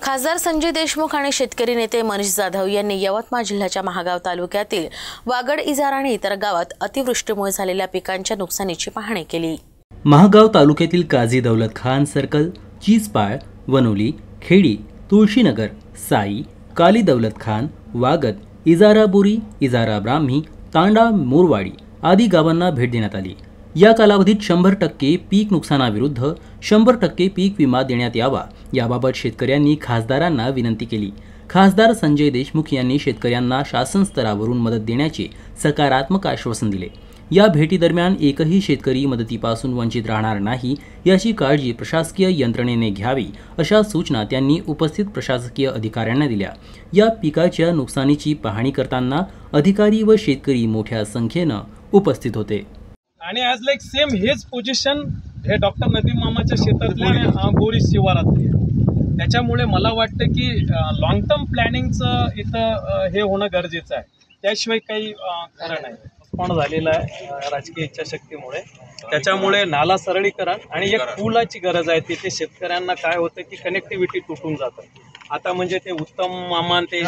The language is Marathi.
खासदार संजय देशमुख आणि शेतकरी नेते मनीष जाधव यांनी यवतमाळ जिल्ह्याच्या महागाव तालुक्यातील वागड इजार आणि इतर गावात अतिवृष्टीमुळे झालेल्या पिकांच्या नुकसानीची पाहणी केली। महागाव तालुक्यातील काझी दौलत खान सर्कल, चीजपाळ, वनोली, खेडी, तुळशीनगर, साई, काली दौलत खान, वागद, इजारा बोरी, इजारा ब्राह्मी, तांडा, मोरवाडी आदी गावांना भेट देण्यात आली। या कालावधीत 100% पीक नुकसानाविरुद्ध 100% पीक विमा देण्यात यावा याबाबत शेतकऱ्यांनी खासदारांना विनंती केली। खासदार संजय देशमुख यांनी शेतकऱ्यांना शासन स्तरावरून मदत देण्याचे सकारात्मक आश्वासन दिले। या भेटीदरम्यान एकही शेतकरी मदतीपासून वंचित राहणार नाही याची काळजी प्रशासकीय यंत्रणेने घ्यावी अशा सूचना त्यांनी उपस्थित प्रशासकीय अधिकाऱ्यांना दिल्या। या पिकाच्या नुकसानीची पाहणी करताना अधिकारी व शेतकरी मोठ्या संख्येने उपस्थित होते। आणि आज लाईक सेम हेच पोझिशन हे डॉक्टर नदीम मामाच्या शेतातल्या बोरी शिवारातली आहे। त्याच्यामुळे मला वाटतं की लॉंग टर्म प्लॅनिंगचं इथं हे होणं गरजेचं आहे, त्याशिवाय काही खरं नाही। पण झालेला आहे राजकीय इच्छाशक्तीमुळे, त्याच्यामुळे नाला सरळीकरण आणि एक पुलाची गरज आहे। तिथे शेतकऱ्यांना काय होतं की कनेक्टिव्हिटी तुटून जातं। आता म्हणजे ते उत्तम मामा ते